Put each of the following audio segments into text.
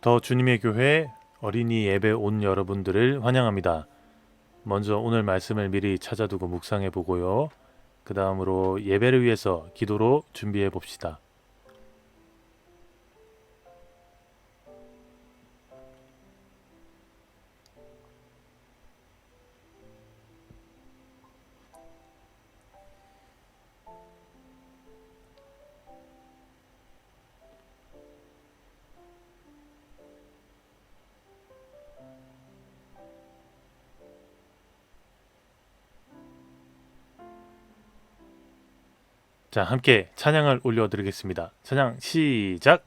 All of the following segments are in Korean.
더 주님의 교회 어린이 예배 온 여러분들을 환영합니다. 먼저 오늘 말씀을 미리 찾아두고 묵상해 보고요. 그 다음으로 예배를 위해서 기도로 준비해 봅시다. 자, 함께 찬양을 올려드리겠습니다. 찬양 시작!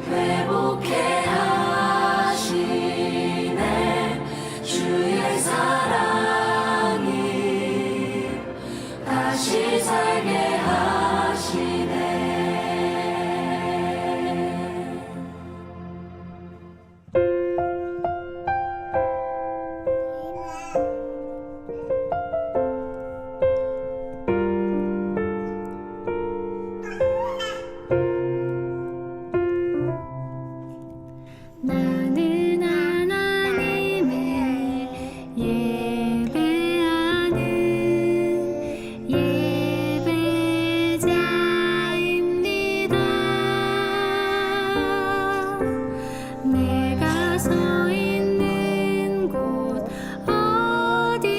회복해 하시네. 주의 사랑이 다시 살게 하시네. 나는 하나님을 예배하는 예배자입니다. 내가 서 있는 곳 어디서나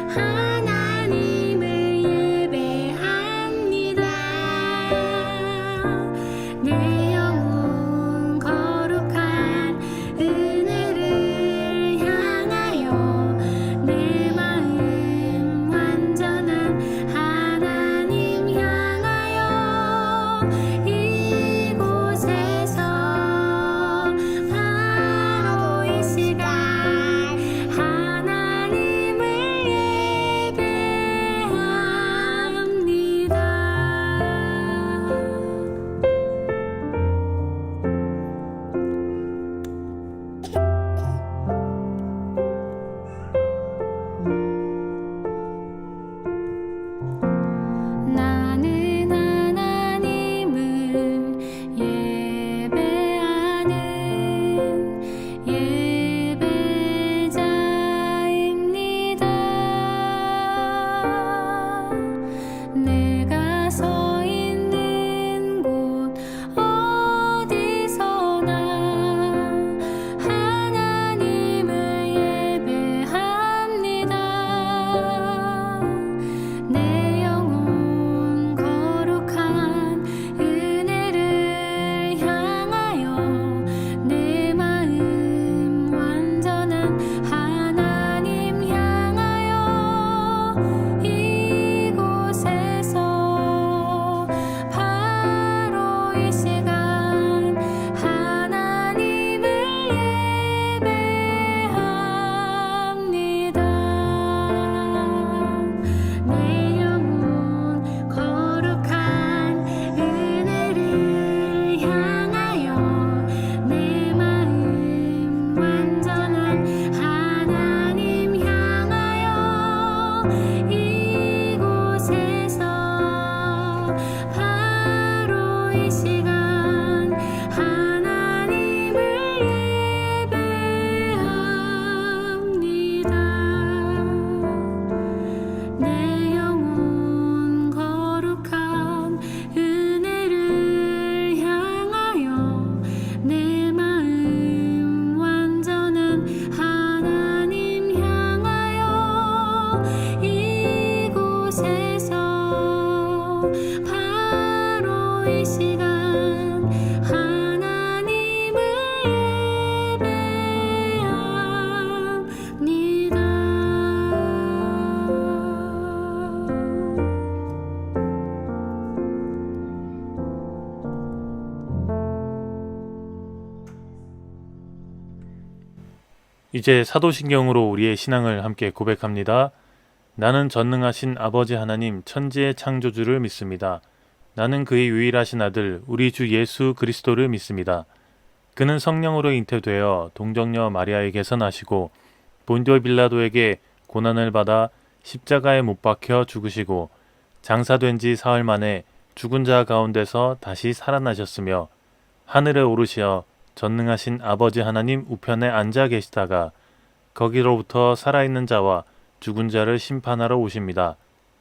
하나님을 예배합니다. 내 영혼 거룩한 은혜를 향하여 내 마음 완전한 하나님 향하여 이곳에서 바로 이 시간 하나님을 예배합니다. 나는 하나님을 예배하는 예배자입니다. 내가 서 있는 곳 어디서나 하나님을 예배합니다. 내 영혼 거룩한 은혜를 향하여 내 마음 완전한 하나님 향하여 이곳에서 바로 이 시간 하나님을 예배합니다. 내 영혼 거룩한 은혜를 향하여 내 마음 완전한 하나님 향하여 이곳에서 바로 이 시간 하나님을 예배합니다. 내 영혼 거룩한 은혜를 향하여 내 마음 완전한 하나님 향하여 이곳에서 바로 이 시간 하나님을 이제 사도신경으로 우리의 신앙을 함께 고백합니다. 나는 전능하신 아버지 하나님 천지의 창조주를 믿습니다. 나는 그의 유일하신 아들 우리 주 예수 그리스도를 믿습니다. 그는 성령으로 잉태되어 동정녀 마리아에게서 나시고 본디오 빌라도에게 고난을 받아 십자가에 못 박혀 죽으시고 장사된 지 사흘 만에 죽은 자 가운데서 다시 살아나셨으며 하늘에 오르시어 전능하신 아버지 하나님 우편에 앉아 계시다가 거기로부터 살아있는 자와 죽은 자를 심판하러 오십니다.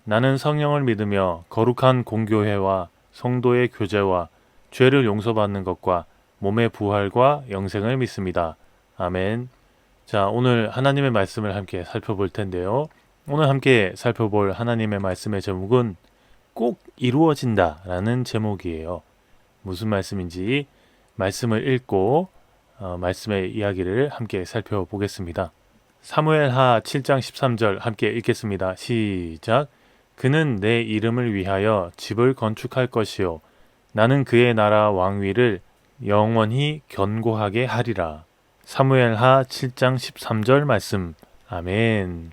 나는 성령을 믿으며 거룩한 공교회와 성도의 교제와 죄를 용서받는 것과 몸의 부활과 영생을 믿습니다. 아멘. 자, 오늘 하나님의 말씀을 함께 살펴볼 텐데요. 오늘 함께 살펴볼 하나님의 말씀의 제목은 꼭 이루어진다 라는 제목이에요. 무슨 말씀인지 말씀을 읽고 말씀의 이야기를 함께 살펴보겠습니다. 사무엘하 7장 13절 함께 읽겠습니다. 시작. 그는 내 이름을 위하여 집을 건축할 것이요 나는 그의 나라 왕위를 영원히 견고하게 하리라. 사무엘하 7장 13절 말씀. 아멘.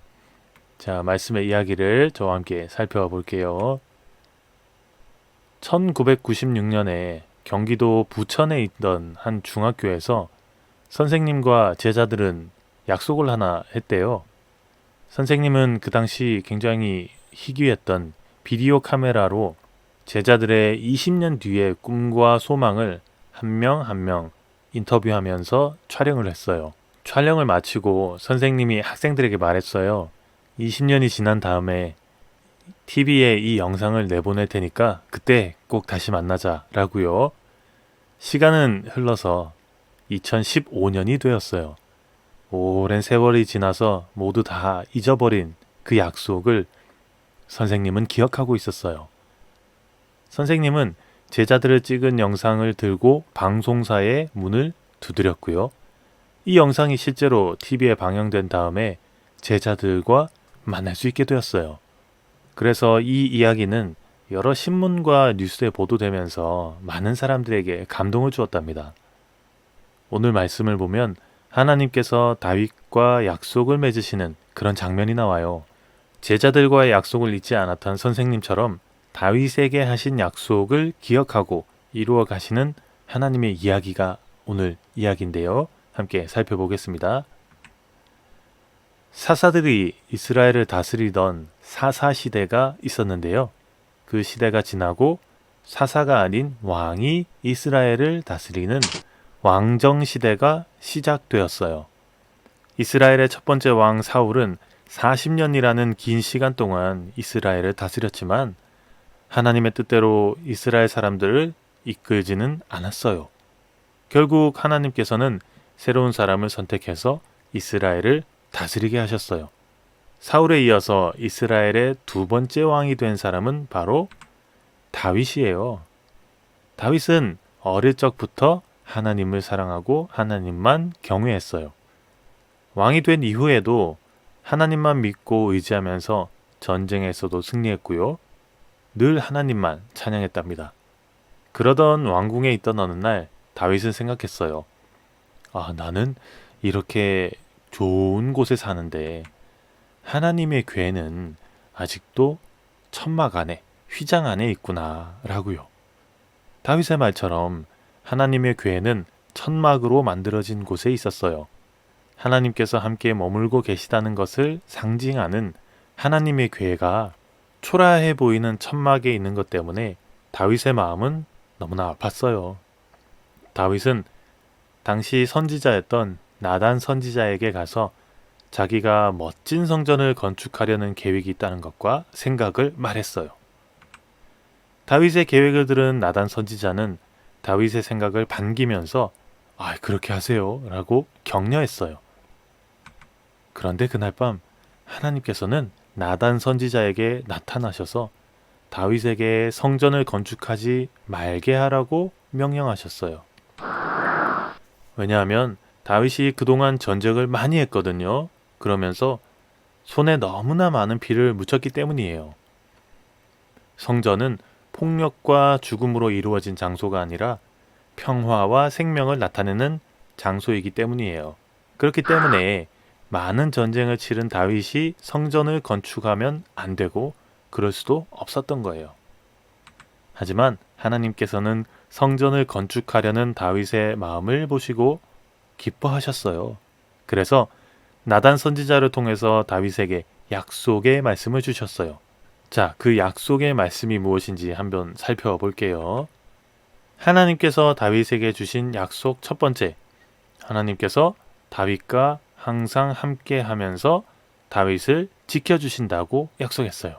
자, 말씀의 이야기를 저와 함께 살펴볼게요. 1996년에 경기도 부천에 있던 한 중학교에서 선생님과 제자들은 약속을 하나 했대요. 선생님은 그 당시 굉장히 희귀했던 비디오 카메라로 제자들의 20년 뒤의 꿈과 소망을 한 명 한 명 인터뷰하면서 촬영을 했어요. 촬영을 마치고 선생님이 학생들에게 말했어요. 20년이 지난 다음에 TV에 이 영상을 내보낼 테니까 그때 꼭 다시 만나자 라고요. 시간은 흘러서 2015년이 되었어요. 오랜 세월이 지나서 모두 다 잊어버린 그 약속을 선생님은 기억하고 있었어요. 선생님은 제자들을 찍은 영상을 들고 방송사의 문을 두드렸고요. 이 영상이 실제로 TV에 방영된 다음에 제자들과 만날 수 있게 되었어요. 그래서 이 이야기는 여러 신문과 뉴스에 보도되면서 많은 사람들에게 감동을 주었답니다. 오늘 말씀을 보면 하나님께서 다윗과 약속을 맺으시는 그런 장면이 나와요. 제자들과의 약속을 잊지 않았던 선생님처럼 다윗에게 하신 약속을 기억하고 이루어 가시는 하나님의 이야기가 오늘 이야기인데요. 함께 살펴보겠습니다. 사사들이 이스라엘을 다스리던 사사 시대가 있었는데요. 그 시대가 지나고 사사가 아닌 왕이 이스라엘을 다스리는 왕정 시대가 시작되었어요. 이스라엘의 첫 번째 왕 사울은 40년이라는 긴 시간 동안 이스라엘을 다스렸지만 하나님의 뜻대로 이스라엘 사람들을 이끌지는 않았어요. 결국 하나님께서는 새로운 사람을 선택해서 이스라엘을 다스리게 하셨어요. 사울에 이어서 이스라엘의 두 번째 왕이 된 사람은 바로 다윗이에요. 다윗은 어릴 적부터 하나님을 사랑하고 하나님만 경외했어요. 왕이 된 이후에도 하나님만 믿고 의지하면서 전쟁에서도 승리했고요. 늘 하나님만 찬양했답니다. 그러던 왕궁에 있던 어느 날 다윗은 생각했어요. 나는 이렇게 좋은 곳에 사는데 하나님의 궤는 아직도 천막 안에, 휘장 안에 있구나 라고요. 다윗의 말처럼 하나님의 궤는 천막으로 만들어진 곳에 있었어요. 하나님께서 함께 머물고 계시다는 것을 상징하는 하나님의 궤가 초라해 보이는 천막에 있는 것 때문에 다윗의 마음은 너무나 아팠어요. 다윗은 당시 선지자였던 나단 선지자에게 가서 자기가 멋진 성전을 건축하려는 계획이 있다는 것과 생각을 말했어요. 다윗의 계획을 들은 나단 선지자는 다윗의 생각을 반기면서 그렇게 하세요 라고 격려했어요. 그런데 그날 밤 하나님께서는 나단 선지자에게 나타나셔서 다윗에게 성전을 건축하지 말게 하라고 명령하셨어요. 왜냐하면 다윗이 그동안 전쟁을 많이 했거든요. 그러면서 손에 너무나 많은 피를 묻혔기 때문이에요. 성전은 폭력과 죽음으로 이루어진 장소가 아니라 평화와 생명을 나타내는 장소이기 때문이에요. 그렇기 때문에 많은 전쟁을 치른 다윗이 성전을 건축하면 안 되고 그럴 수도 없었던 거예요. 하지만 하나님께서는 성전을 건축하려는 다윗의 마음을 보시고 기뻐하셨어요. 그래서 나단 선지자를 통해서 다윗에게 약속의 말씀을 주셨어요. 자, 그 약속의 말씀이 무엇인지 한번 살펴볼게요. 하나님께서 다윗에게 주신 약속 첫 번째, 하나님께서 다윗과 항상 함께 하면서 다윗을 지켜주신다고 약속했어요.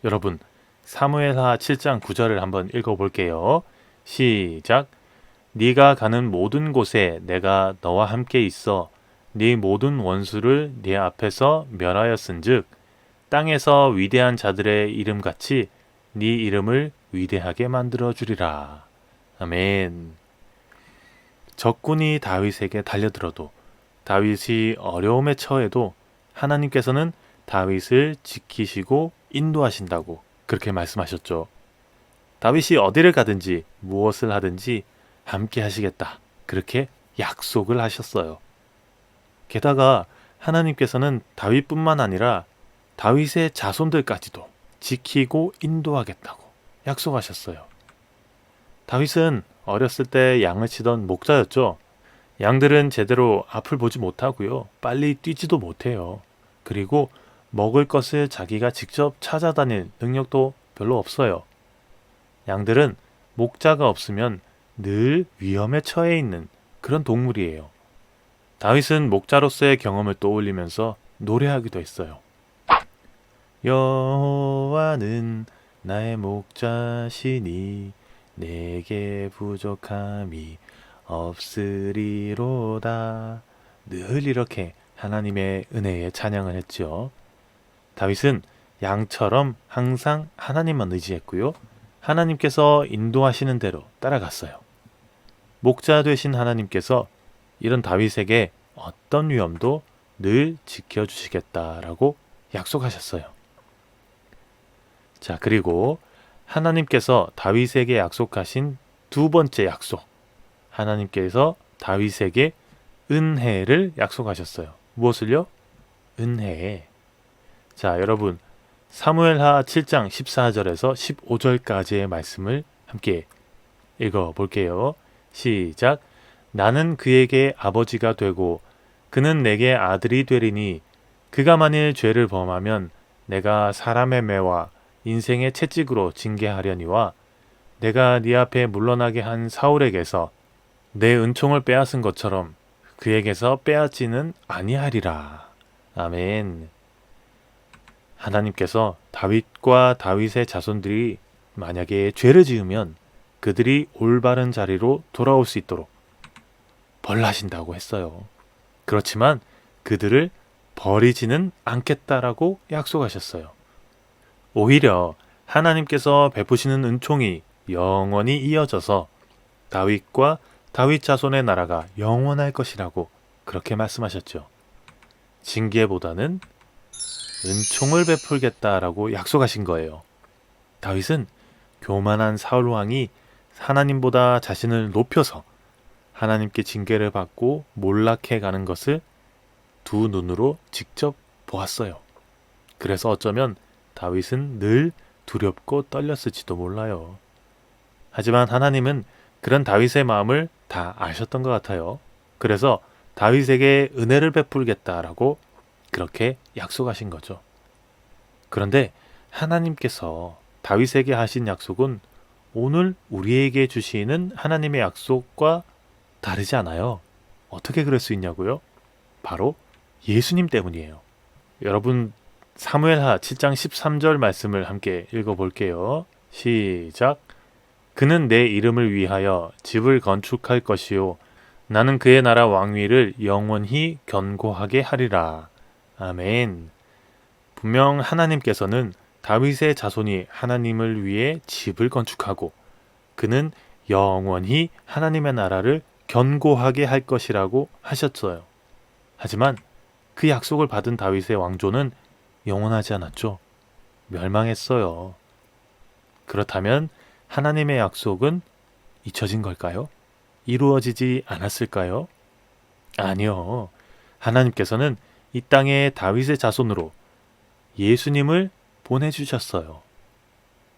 여러분, 사무엘하 7장 9절을 한번 읽어볼게요. 시작. 네가 가는 모든 곳에 내가 너와 함께 있어 네 모든 원수를 네 앞에서 멸하였은즉 땅에서 위대한 자들의 이름같이 네 이름을 위대하게 만들어 주리라. 아멘. 적군이 다윗에게 달려들어도 다윗이 어려움에 처해도 하나님께서는 다윗을 지키시고 인도하신다고 그렇게 말씀하셨죠. 다윗이 어디를 가든지 무엇을 하든지 함께 하시겠다. 그렇게 약속을 하셨어요. 게다가 하나님께서는 다윗뿐만 아니라 다윗의 자손들까지도 지키고 인도하겠다고 약속하셨어요. 다윗은 어렸을 때 양을 치던 목자였죠. 양들은 제대로 앞을 보지 못하고요. 빨리 뛰지도 못해요. 그리고 먹을 것을 자기가 직접 찾아다닐 능력도 별로 없어요. 양들은 목자가 없으면 늘 위험에 처해 있는 그런 동물이에요. 다윗은 목자로서의 경험을 떠올리면서 노래하기도 했어요. 여호와는 나의 목자시니 내게 부족함이 없으리로다. 늘 이렇게 하나님의 은혜에 찬양을 했죠. 다윗은 양처럼 항상 하나님만 의지했고요. 하나님께서 인도하시는 대로 따라갔어요. 목자 되신 하나님께서 이런 다윗에게 어떤 위험도 늘 지켜주시겠다라고 약속하셨어요. 자, 그리고 하나님께서 다윗에게 약속하신 두 번째 약속. 하나님께서 다윗에게 은혜를 약속하셨어요. 무엇을요? 은혜. 자, 여러분 사무엘하 7장 14절에서 15절까지의 말씀을 함께 읽어볼게요. 시작. 나는 그에게 아버지가 되고 그는 내게 아들이 되리니 그가 만일 죄를 범하면 내가 사람의 매와 인생의 채찍으로 징계하려니와 내가 네 앞에 물러나게 한 사울에게서 내 은총을 빼앗은 것처럼 그에게서 빼앗지는 아니하리라. 아멘. 하나님께서 다윗과 다윗의 자손들이 만약에 죄를 지으면 그들이 올바른 자리로 돌아올 수 있도록 벌하신다고 했어요. 그렇지만 그들을 버리지는 않겠다라고 약속하셨어요. 오히려 하나님께서 베푸시는 은총이 영원히 이어져서 다윗과 다윗 자손의 나라가 영원할 것이라고 그렇게 말씀하셨죠. 징계보다는 은총을 베풀겠다라고 약속하신 거예요. 다윗은 교만한 사울 왕이 하나님보다 자신을 높여서 하나님께 징계를 받고 몰락해 가는 것을 두 눈으로 직접 보았어요. 그래서 어쩌면 다윗은 늘 두렵고 떨렸을지도 몰라요. 하지만 하나님은 그런 다윗의 마음을 다 아셨던 것 같아요. 그래서 다윗에게 은혜를 베풀겠다라고 그렇게 약속하신 거죠. 그런데 하나님께서 다윗에게 하신 약속은 오늘 우리에게 주시는 하나님의 약속과 다르지 않아요. 어떻게 그럴 수 있냐고요? 바로 예수님 때문이에요. 여러분 사무엘하 7장 13절 말씀을 함께 읽어볼게요. 시작. 그는 내 이름을 위하여 집을 건축할 것이요 나는 그의 나라 왕위를 영원히 견고하게 하리라. 아멘. 분명 하나님께서는 다윗의 자손이 하나님을 위해 집을 건축하고 그는 영원히 하나님의 나라를 견고하게 할 것이라고 하셨어요. 하지만 그 약속을 받은 다윗의 왕조는 영원하지 않았죠. 멸망했어요. 그렇다면 하나님의 약속은 잊혀진 걸까요? 이루어지지 않았을까요? 아니요. 하나님께서는 이 땅에 다윗의 자손으로 예수님을 보내주셨어요.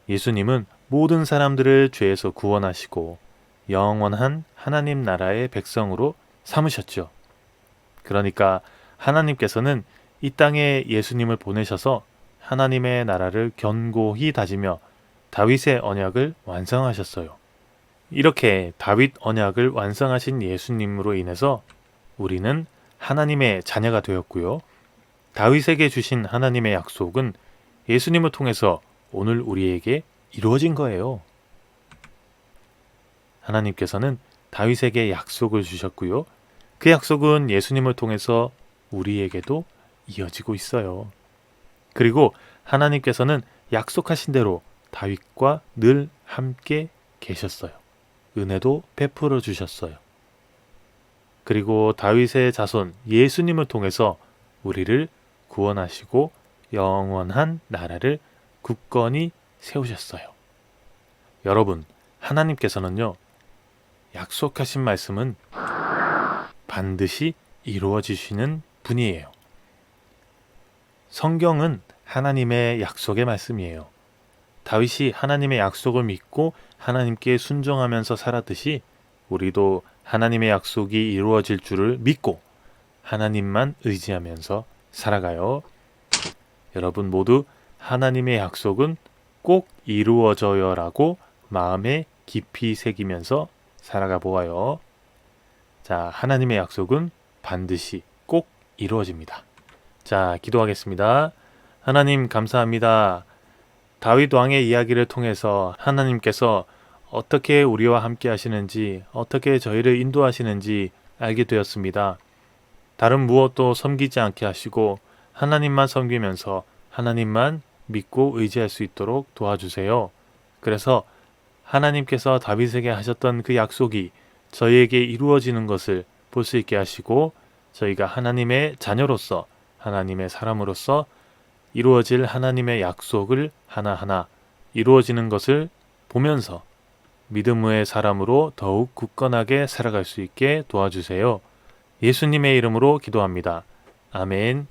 예수님은 모든 사람들을 죄에서 구원하시고 영원한 하나님 나라의 백성으로 삼으셨죠. 그러니까 하나님께서는 이 땅에 예수님을 보내셔서 하나님의 나라를 견고히 다지며 다윗의 언약을 완성하셨어요. 이렇게 다윗 언약을 완성하신 예수님으로 인해서 우리는 하나님의 자녀가 되었고요. 다윗에게 주신 하나님의 약속은 예수님을 통해서 오늘 우리에게 이루어진 거예요. 하나님께서는 다윗에게 약속을 주셨고요. 그 약속은 예수님을 통해서 우리에게도 이어지고 있어요. 그리고 하나님께서는 약속하신 대로 다윗과 늘 함께 계셨어요. 은혜도 베풀어 주셨어요. 그리고 다윗의 자손 예수님을 통해서 우리를 구원하시고 영원한 나라를 굳건히 세우셨어요. 여러분, 하나님께서는요, 약속하신 말씀은 반드시 이루어지시는 분이에요. 성경은 하나님의 약속의 말씀이에요. 다윗이 하나님의 약속을 믿고 하나님께 순종하면서 살았듯이 우리도 하나님의 약속이 이루어질 줄을 믿고 하나님만 의지하면서 살아가요. 여러분 모두 하나님의 약속은 꼭 이루어져요 라고 마음에 깊이 새기면서 살아가 보아요. 자, 하나님의 약속은 반드시 꼭 이루어집니다. 자, 기도하겠습니다. 하나님 감사합니다. 다윗 왕의 이야기를 통해서 하나님께서 어떻게 우리와 함께 하시는지, 어떻게 저희를 인도하시는지 알게 되었습니다. 다른 무엇도 섬기지 않게 하시고 하나님만 섬기면서 하나님만 믿고 의지할 수 있도록 도와주세요. 그래서 하나님께서 다윗에게 하셨던 그 약속이 저희에게 이루어지는 것을 볼 수 있게 하시고 저희가 하나님의 자녀로서 하나님의 사람으로서 이루어질 하나님의 약속을 하나하나 이루어지는 것을 보면서 믿음의 사람으로 더욱 굳건하게 살아갈 수 있게 도와주세요. 예수님의 이름으로 기도합니다. 아멘.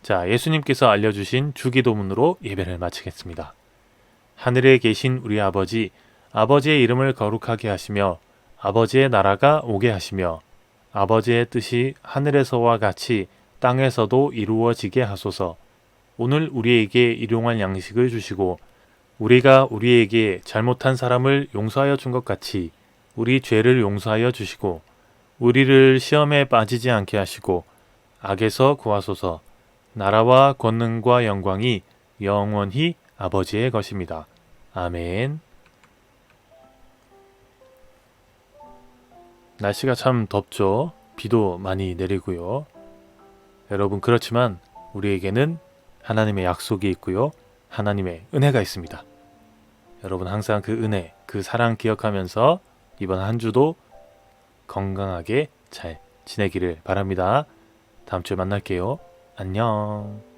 자, 예수님께서 알려주신 주기도문으로 예배를 마치겠습니다. 하늘에 계신 우리 아버지, 아버지의 이름을 거룩하게 하시며 아버지의 나라가 오게 하시며 아버지의 뜻이 하늘에서와 같이 땅에서도 이루어지게 하소서. 오늘 우리에게 일용할 양식을 주시고 우리가 우리에게 잘못한 사람을 용서하여 준 것 같이 우리 죄를 용서하여 주시고 우리를 시험에 빠지지 않게 하시고 악에서 구하소서. 나라와 권능과 영광이 영원히 아버지의 것입니다. 아멘. 날씨가 참 덥죠. 비도 많이 내리고요. 여러분 그렇지만 우리에게는 하나님의 약속이 있고요. 하나님의 은혜가 있습니다. 여러분 항상 그 은혜, 그 사랑 기억하면서 이번 한 주도 건강하게 잘 지내기를 바랍니다. 다음 주에 만날게요. 안녕.